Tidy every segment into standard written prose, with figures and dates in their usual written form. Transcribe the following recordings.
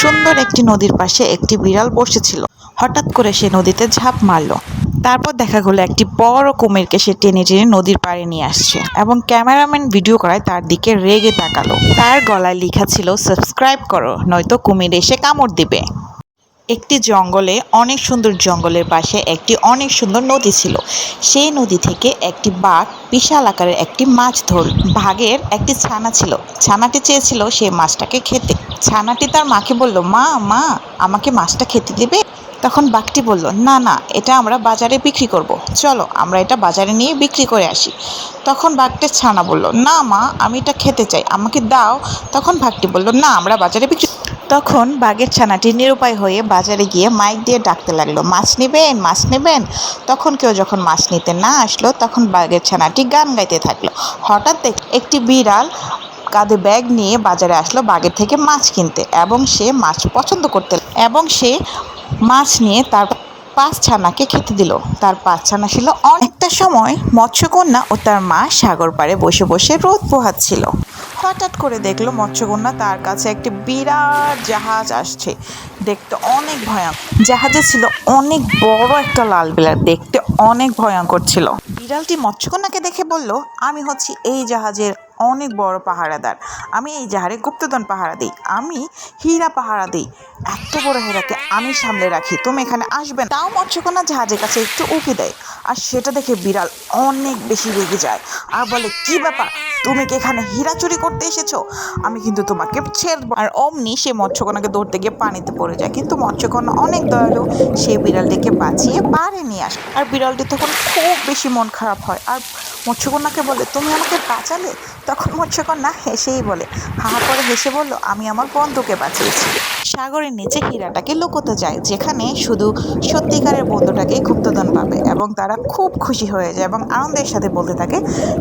সুন্দর একটি নদীর পাশে একটি বিড়াল বসেছিল। হঠাৎ করে সে নদীতে ঝাঁপ মারলো। তারপর দেখা গেলো একটি বড় কুমিরকে সে টেনে টেনে নদীর পাড়ে নিয়ে আসছে এবং ক্যামেরাম্যান ভিডিও করায় তার দিকে রেগে তাকালো। তার গলায় লেখা ছিল সাবস্ক্রাইব করো নয়তো কুমির এসে কামড় দিবে। একটি জঙ্গলে, অনেক সুন্দর জঙ্গলের পাশে একটি অনেক সুন্দর নদী ছিল। সেই নদী থেকে একটি বাঘ বিশাল আকারের একটি মাছ ধরল। বাঘের একটি ছানা ছিল। ছানাটি চেয়েছিল সেই মাছটাকে খেতে। ছানাটি তার মাকে বলল, মা মা আমাকে মাছটা খেতে দেবে? তখন বাঘটি বলল, না না, এটা আমরা বাজারে বিক্রি করব, চলো আমরা এটা বাজারে নিয়ে বিক্রি করে আসি। তখন বাঘটির ছানা বলল, না মা, আমি এটা খেতে চাই, আমাকে দাও। তখন বাঘটি বলল, না, আমরা বাজারে বিক্রি। তখন বাঘের ছানাটি নিরুপায় হয়ে বাজারে গিয়ে মাইক দিয়ে ডাকতে লাগলো, মাছ নেবেন, মাছ নেবেন। তখন কেউ যখন মাছ নিতে না আসলো তখন বাঘের ছানাটি গান গাইতে থাকলো। হঠাৎ একটি বিড়াল কাঁধে ব্যাগ নিয়ে বাজারে আসলো বাঘের থেকে মাছ কিনতে, এবং সে মাছ পছন্দ করতে এবং সে মাছ নিয়ে তার 5 ছানাকে খেতে দিল। তার 5 ছানা ছিল। অনেকটা সময় মৎস্যকন্যা ও তার মা সাগর পাড়ে বসে বসে রোদ পোহাচ্ছিল। হঠাৎ করে দেখলো মৎস্যকন্যা তার কাছে একটি বিরাট জাহাজ আসছে। দেখতে অনেক ভয়ঙ্কর। জাহাজে ছিল অনেক বড় একটা লাল বিড়াল, দেখতে অনেক ভয়ঙ্কর ছিল। বিড়ালটি মৎস্যকন্যাকে দেখে বলল, আমি হচ্ছি এই জাহাজের অনেক বড় পাহারাদার, আমি এই জাহাজে গুপ্তধন পাহারা দিই, আমি হীরা পাহারা দিই, এত বড় হীরাকে আমি সামলে রাখি, তুমি এখানে আসবে না। তাও মৎস্যকন্যা জাহাজের কাছে একটু উকি দেয়, আর সেটা দেখে বিড়াল অনেক বেশি রেগে যায় আর বলে, কি ব্যাপার, তুমি কি এখানে হীরা চুরি করতে এসেছো? আমি কিন্তু তোমাকে ছেড়ে দেব। আর অমনি সে মৎস্যকন্যাকে ধরতে গিয়ে পানিতে পড়ে যায়, কিন্তু মৎস্যকন্যা অনেক দয়ালু, সে বিড়ালটিকে বাঁচিয়ে পাড়ে নিয়ে আসে। আর বিড়ালটি তখন খুব বেশি মন খারাপ হয় আর মৎস্যকন্যাকে বলে, তুমি আমাকে বাঁচালে? তখন মৎস্যকন্যা হেসেই বলে, হা হা করে হেসে বলল, আমি আমার বন্ধুকে বাঁচিয়েছি। সাগরের নিচে হীরাটাকে লুকোতে যায়, যেখানে শুধু সত্যিকারের বন্ধুটাকেই গুপ্তধন পাবে, এবং তারা খুব খুশি হয়ে যায় এবং আনন্দের সাথে বলতে থাকে,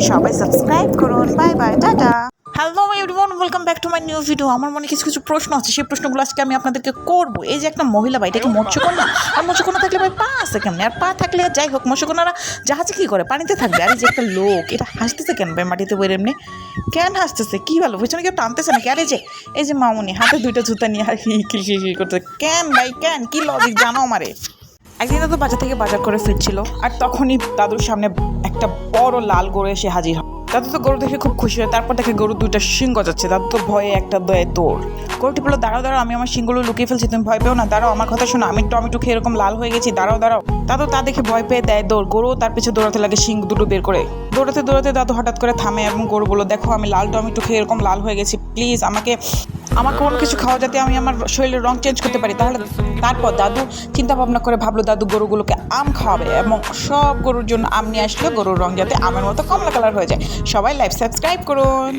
সবাই সাবস্ক্রাইব করুন, bye bye, tata. Hello everyone, welcome back to my new video. আমার মনে কিছু কিছু প্রশ্ন আছে, সেই প্রশ্নগুলো আজকে আমি আপনাদেরকে করবো। এই যে একটা মহিলা, ভাই, এটা কি মৎস্যকন্যা? আর মৎস্যকন্যা থাকলে ভাই পা আছে কেমন? আর পা থাকলে যাই হোক, মৎস্যকন্যারা জাহাজে কী করে? পানিতে থাকবে। আর এই যে একটা লোক, এটা হাসতেছে কেন ভাই মাটিতে বইরে? এমনি কেন হাসতেছে? কী ভালো, পেছনে কেউ টানতেছে নাকি? আর এই যে মামুনি হাতে 2টা জুতা নিয়ে আর খিলখিল করতে কেন ভাই? কেন, কি লজিক জানো আমারে? একদিন তো বাজার থেকে বাজার করে ফিরছিল, আর তখনই দাদুর সামনে একটা বড় লাল গরু এসে হাজির হয়। দাদু তো গরু দেখে খুব খুশি হয়। তারপর দেখে গরুর 2টা শিং গজাচ্ছে। দাদু তো ভয়ে একটা দয়ে দৌড়। গরুটি বললো, দাঁড়াও দাঁড়াও, আমি আমার শিংগুলো লুকিয়ে ফেলছি, তুমি ভয় পেও না, দাঁড়াও, আমার কথা শোনো, আমি টমেটো খেয়ে এরকম লাল হয়ে গেছি, দাঁড়াও দাঁড়াও। দাদু তা দেখে ভয় পেয়ে দেয় দৌড়। গরু তার পিছনে দৌড়াতে লাগে শিং 2টো বের করে। দৌড়াতে দৌড়াতে দাদু হঠাৎ করে থামে এবং গরু বললো, দেখো, আমি লাল টমেটো খেয়ে এরকম লাল হয়ে গেছি, প্লিজ আমাকে কোনো কিছু খাওয়া, যাতে আমি আমার শরীরের রং চেঞ্জ করতে পারি। তারপর দাদু চিন্তা ভাবনা করে ভাবলো দাদু গরুগুলোকে আম খাওয়াবে, এবং সব গরুর জন্য আম নিয়ে আসলো, গরুর রং যাতে আমের মতো কমলা কালার হয়ে যায়। সবাই লাইক সাবস্ক্রাইব করুন।